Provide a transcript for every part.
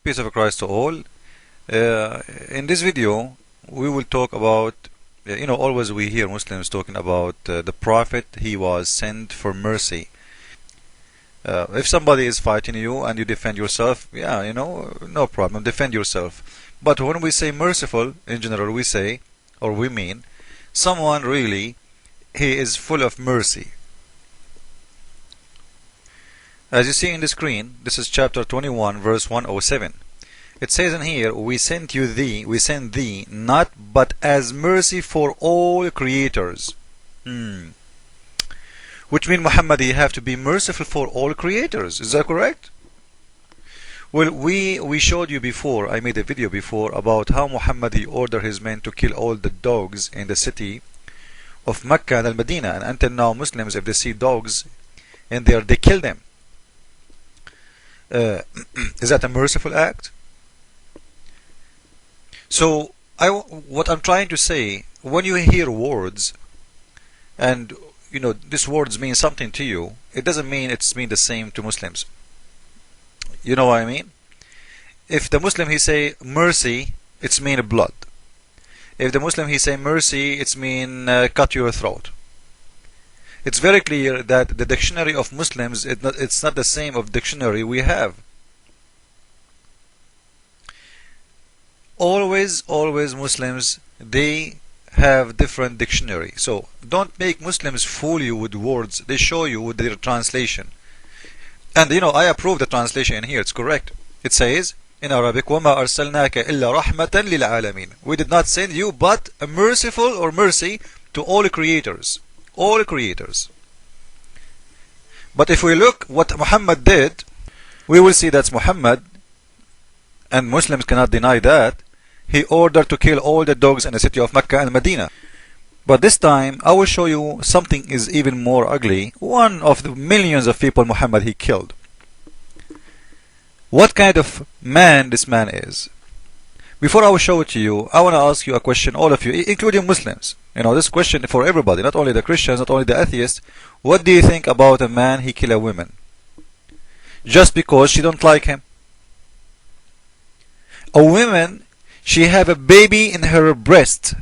Peace of Christ to all. In this video, we will talk about, always we hear Muslims talking about the Prophet, he was sent for mercy. If somebody is fighting you and you defend yourself, no problem, defend yourself. But when we say merciful, in general, we say, or we mean, someone really, he is full of mercy. As you see in the screen, this is chapter 21, verse 107. It says in here, we send thee, not but as mercy for all creators. Which means, Muhammad, you have to be merciful for all creators. Is that correct? Well, we showed you before, I made a video before, about how Muhammad, he ordered his men to kill all the dogs in the city of Mecca and Al-Medina. And until now, Muslims, if they see dogs in there, they kill them. Is that a merciful act? So what I'm trying to say, when you hear words and these words mean something to you, it doesn't mean it's mean the same to Muslims. You know what I mean? If the Muslim he say mercy, it's mean blood. If the Muslim he say mercy, it's mean cut your throat. It's very clear that the dictionary of Muslims, it's not the same of dictionary we have. Always Muslims, they have different dictionary. So don't make Muslims fool you with words. They show you with their translation. And I approve the translation in here. It's correct. It says in Arabic, وَمَا أَرْسَلْنَاكَ إِلَّا رَحْمَةً لِلْعَالَمِينَ. We did not send you but a merciful or mercy to all creators. All creators. But if we look what Muhammad did, we will see that's Muhammad, and Muslims cannot deny that, he ordered to kill all the dogs in the city of Mecca and Medina. But this time, I will show you something is even more ugly. One of the millions of people Muhammad he killed. What kind of man this man is? Before I will show it to you, I want to ask you a question, all of you, including Muslims. This question for everybody, not only the Christians, not only the atheists. What do you think about a man he kill a woman? Just because she don't like him. A woman, she have a baby in her breast.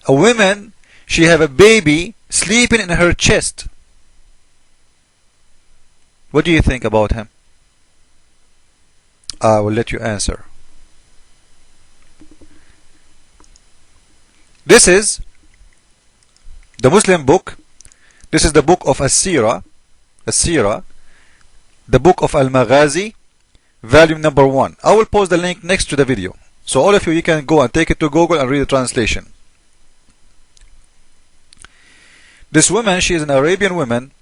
A woman, she have a baby sleeping in her chest. What do you think about him? I will let you answer. This is the Muslim book. This is the book of As-Sira, the book of Al-Maghazi, volume number 1. I will post the link next to the video. So all of you can go and take it to Google and read the translation. This woman, she is an Arabian woman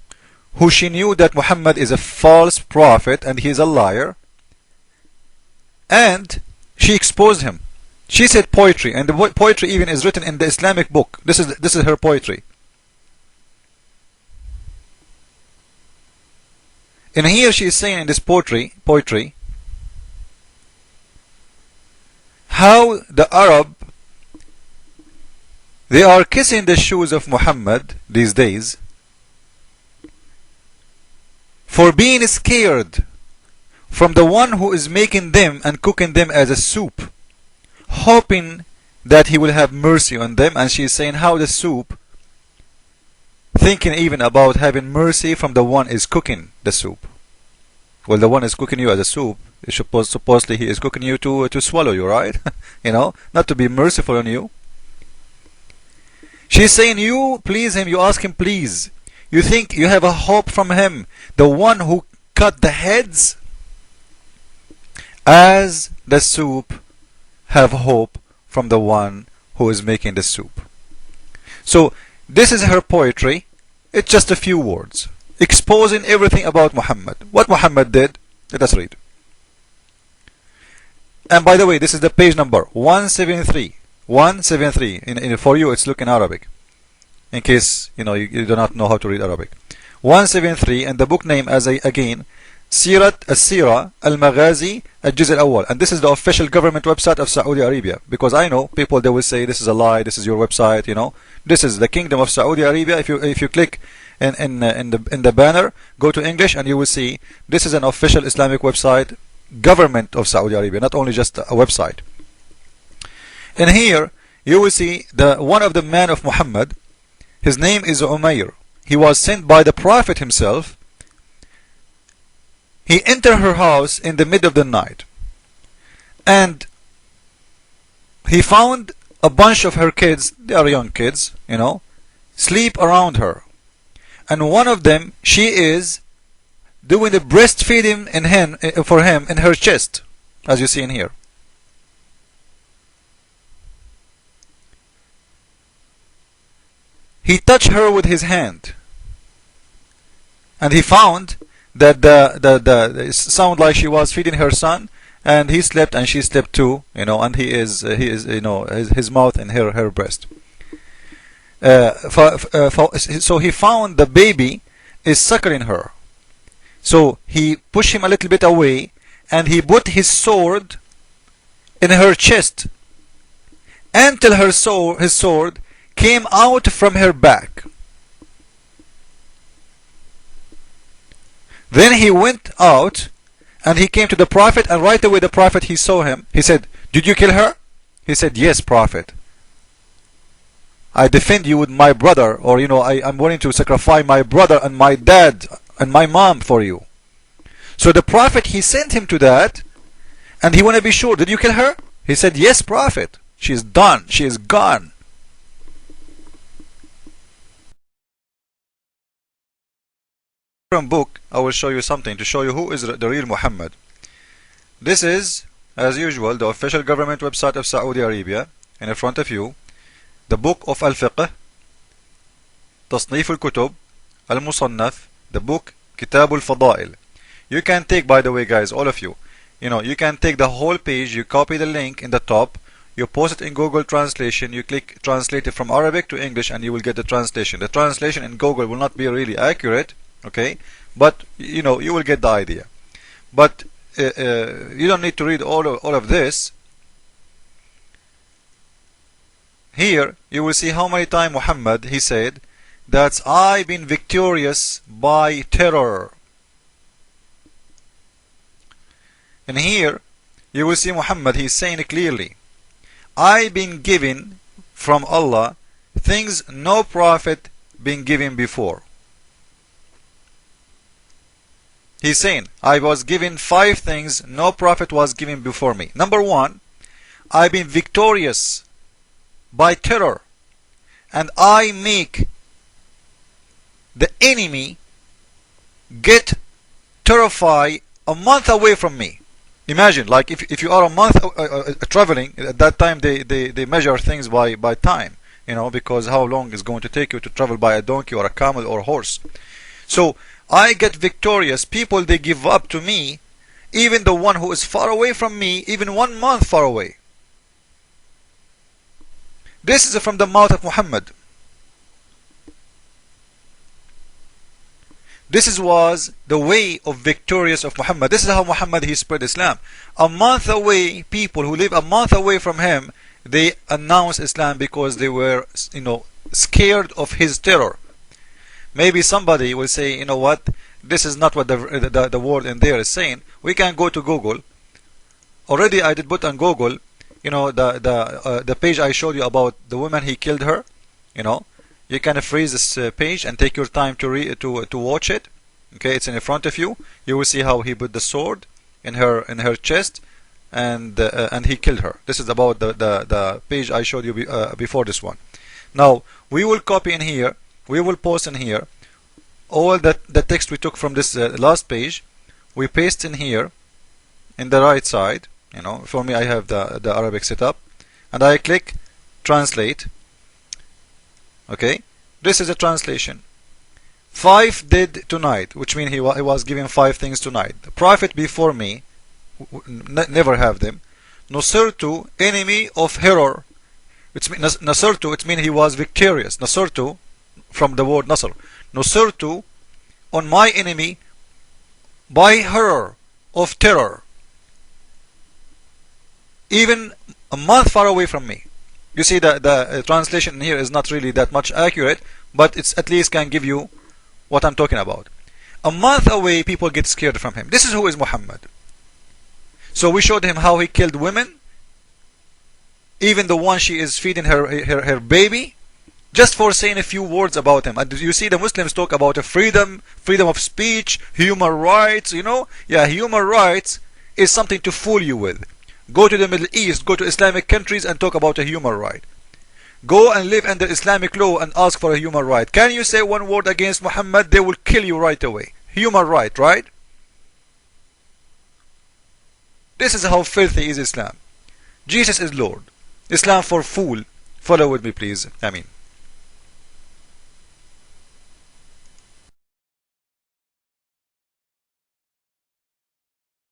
who she knew that Muhammad is a false prophet and he is a liar. And she exposed him. She said poetry, and the poetry even is written in the Islamic book. This is her poetry. And here she is saying in this poetry how the Arab, they are kissing the shoes of Muhammad these days for being scared from the one who is making them and cooking them as a soup, hoping that he will have mercy on them. And she is saying how the soup, thinking even about having mercy from the one is cooking the soup. Well, the one is cooking you as a soup, supposedly he is cooking you to swallow you, right? Not to be merciful on you. She's saying you please him, you ask him please. You think you have a hope from him, the one who cut the heads, as the soup have hope from the one who is making the soup. So this is her poetry. It's just a few words exposing everything about Muhammad. What Muhammad did, let us read. And by the way, this is the page number 173. 173. For you, it's look in Arabic, in case you do not know how to read Arabic. 173, and the book name again, Sirat As-Sira Al-Maghazi Al-Juz Al-Awwal. And this is the official government website of Saudi Arabia, because I know people, they will say this is a lie, this is your website. This is the Kingdom of Saudi Arabia. If you click in the banner, go to English, and you will see this is an official Islamic website government of Saudi Arabia, not only just a website. And here you will see one of the men of Muhammad. His name is Umayr. He was sent by the Prophet himself. He entered her house in the middle of the night, and he found a bunch of her kids, they are young kids, sleep around her. And one of them, she is doing the breastfeeding for him in her chest, as you see in here. He touched her with his hand, and he found that it sounded like she was feeding her son, and he slept and she slept too, and he is his mouth in her breast. So he found the baby is suckling her. So he pushed him a little bit away, and he put his sword in her chest until his sword came out from her back. Then he went out and he came to the Prophet, and right away the Prophet, he saw him. He said, "Did you kill her?" He said, "Yes, Prophet. I defend you with my brother, or I'm willing to sacrifice my brother and my dad and my mom for you." So the Prophet, he sent him to that, and he want to be sure, "Did you kill her?" He said, "Yes, Prophet. She is done. She is gone." Book, I will show you something to show you who is the real Muhammad. This is, as usual, the official government website of Saudi Arabia. And in front of you, the book of Al-Fiqh, Tasnif al-Kutub, Al-Musannaf, the book Kitab al-Fadail. You can take, by the way, guys, all of you, you can take the whole page, you copy the link in the top, you post it in Google Translation, you click translate it from Arabic to English, and you will get the translation. The translation in Google will not be really accurate, okay, but you will get the idea. But you don't need to read all of this. Here you will see how many times Muhammad, he said that I've been victorious by terror. And here you will see Muhammad, he's saying clearly, I've been given from Allah things no prophet been given before. He's saying, I was given 5 things no prophet was given before me. Number 1, I've been victorious by terror, and I make the enemy get terrified a month away from me. Imagine, like if you are a month traveling, at that time they measure things by time, because how long is going to take you to travel by a donkey or a camel or a horse. So I get victorious. People, they give up to me, even the one who is far away from me, even 1 month far away. This is from the mouth of Muhammad. This was the way of victorious of Muhammad. This is how Muhammad, he spread Islam. A month away, people who live a month away from him, they announced Islam because they were, scared of his terror. Maybe somebody will say, you know what, this is not what the word in there is saying. We can go to Google. Already I did put on Google, the page I showed you about the woman he killed her. You can freeze this page and take your time to watch it. Okay, it's in front of you. You will see how he put the sword in her chest, and he killed her. This is about the page I showed you before this one. Now we will copy in here. We will post in here all the text we took from this last page. We paste in here in the right side. For me, I have the Arabic set up, and I click translate. Okay, this is a translation. 5 did tonight, which means he was given 5 things tonight. The prophet before me never have them. Nusirtu, enemy of horror. Nasirtu, it means he was victorious. Nasirtu, from the word Nasr. Nusirtu, on my enemy by horror of terror, even a month far away from me. You see the translation here is not really that much accurate, but it's at least can give you what I'm talking about. A month away, people get scared from him. This is who is Muhammad. So we showed him how he killed women, even the one she is feeding her baby, just for saying a few words about him. And you see the Muslims talk about a freedom of speech, human rights, Yeah, human rights is something to fool you with. Go to the Middle East, go to Islamic countries and talk about a human right. Go and live under Islamic law and ask for a human right. Can you say one word against Muhammad? They will kill you right away. Human right, right? This is how filthy is Islam. Jesus is Lord. Islam for fool. Follow with me, please. Ameen.